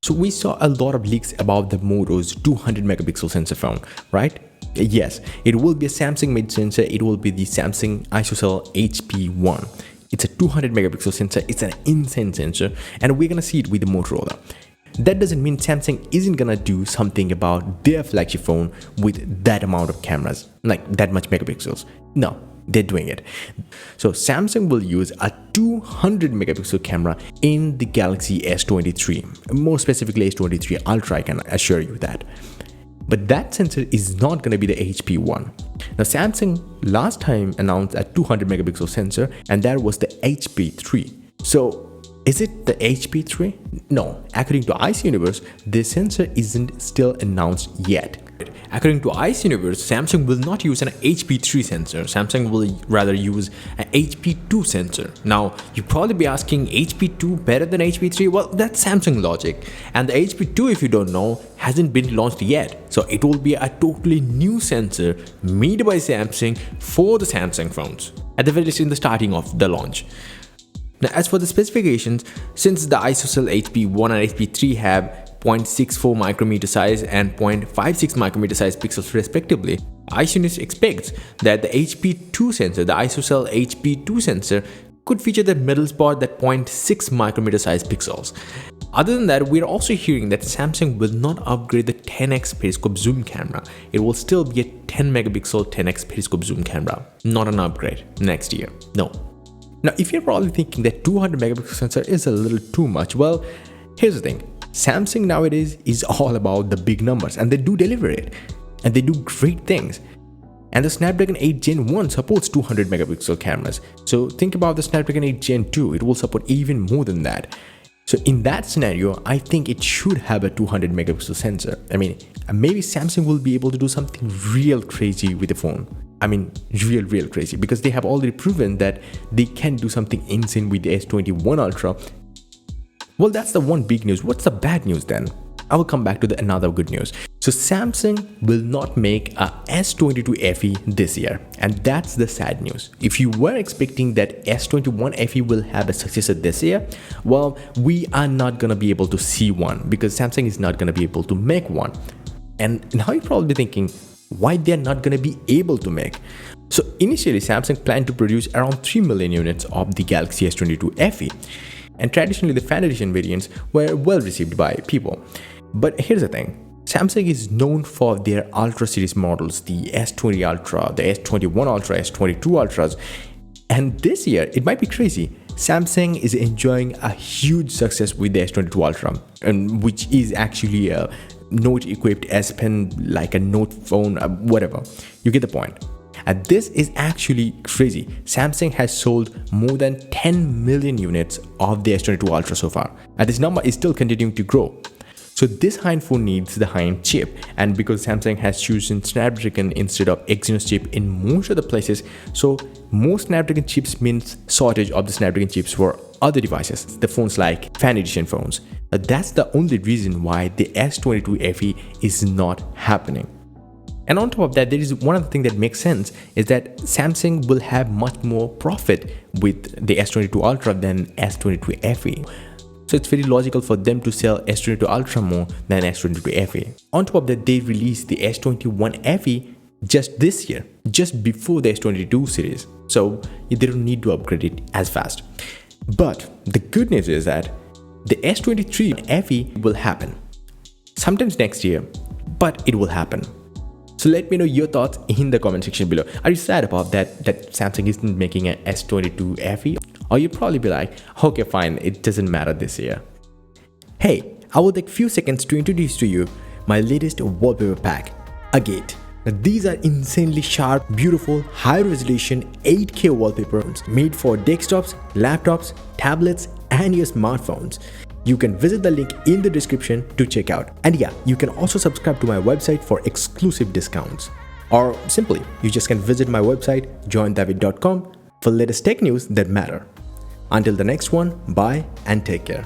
So we saw a lot of leaks about the Moto's 200 megapixel sensor phone, right? Yes, it will be a Samsung made sensor. It will be the Samsung ISOCELL HP1. It's a 200 megapixel sensor. It's an insane sensor, and we're gonna see it with the Motorola. That doesn't mean Samsung isn't gonna do something about their flagship phone with that amount of cameras, like that much megapixels. No, they're doing it. So Samsung will use a 200 megapixel camera in the Galaxy S23, more specifically S23 Ultra, I can assure you that. But that sensor is not going to be the HP1. Now Samsung last time announced a 200 megapixel sensor, and that was the HP3. So is it the HP3? No, according to Ice Universe, this sensor isn't still announced yet. According to Ice Universe, Samsung will not use an HP3 sensor. Samsung will rather use an HP2 sensor. Now, you'll probably be asking, HP2 better than HP3? Well, that's Samsung logic. And the HP2, if you don't know, hasn't been launched yet. So it will be a totally new sensor made by Samsung for the Samsung phones, at the very least in the starting of the launch. Now, as for the specifications, since the ISOCELL HP1 and HP3 have 0.64 micrometer size and 0.56 micrometer size pixels respectively, Ice Universe expects that the HP2 sensor, the ISOCELL HP2 sensor, could feature the middle spot, that 0.6 micrometer size pixels. Other than that, we're also hearing that Samsung will not upgrade the 10x periscope zoom camera. It will still be a 10 megapixel 10x periscope zoom camera, not an upgrade next year. No. Now, if you're probably thinking that 200 megapixel sensor is a little too much, well, here's the thing. Samsung nowadays is all about the big numbers, and they do deliver it, and they do great things. And the Snapdragon 8 Gen 1 supports 200 megapixel cameras. So think about the Snapdragon 8 Gen 2, it will support even more than that. So in that scenario, I think it should have a 200 megapixel sensor. I mean, maybe Samsung will be able to do something real crazy with the phone. I mean, real crazy, because they have already proven that they can do something insane with the S21 Ultra. Well, that's the one big news. What's the bad news then? I will come back to another good news. So Samsung will not make a S22 FE this year, and that's the sad news. If you were expecting that S21 FE will have a successor this year, well, we are not gonna be able to see one because Samsung is not gonna be able to make one. And now you're probably thinking, why they're not gonna be able to make? So initially, Samsung planned to produce around 3 million units of the Galaxy S22 FE. And traditionally, the fan edition variants were well received by people. But here's the thing, Samsung is known for their Ultra series models, the S20 Ultra, the S21 Ultra, S22 Ultras. And this year, it might be crazy, Samsung is enjoying a huge success with the S22 Ultra, and which is actually a Note-equipped S Pen, like a Note phone, whatever. You get the point. And this is actually crazy. Samsung has sold more than 10 million units of the S22 Ultra so far, and this number is still continuing to grow. So this high-end phone needs the high-end chip, and because Samsung has chosen Snapdragon instead of Exynos chip in most of the places, so more Snapdragon chips means shortage of the Snapdragon chips for other devices, the phones like fan edition phones. That's the only reason why the S22 FE is not happening. And on top of that, there is one other thing that makes sense, is that Samsung will have much more profit with the S22 Ultra than S22 FE. So it's very logical for them to sell S22 Ultra more than S22 FE. On top of that, they released the S21 FE just this year, just before the S22 series. So they don't need to upgrade it as fast. But the good news is that the S23 FE will happen sometimes next year, but it will happen. So let me know your thoughts in the comment section below. Are you sad about that Samsung isn't making an S22 FE? Or you'll probably be like, okay fine, it doesn't matter this year. Hey, I will take few seconds to introduce to you my latest wallpaper pack, Agate. Now, these are insanely sharp, beautiful, high-resolution 8K wallpapers made for desktops, laptops, tablets, and your smartphones. You can visit the link in the description to check out. And yeah, you can also subscribe to my website for exclusive discounts. Or simply, you just can visit my website, joindavid.com, for latest tech news that matter. Until the next one, bye and take care.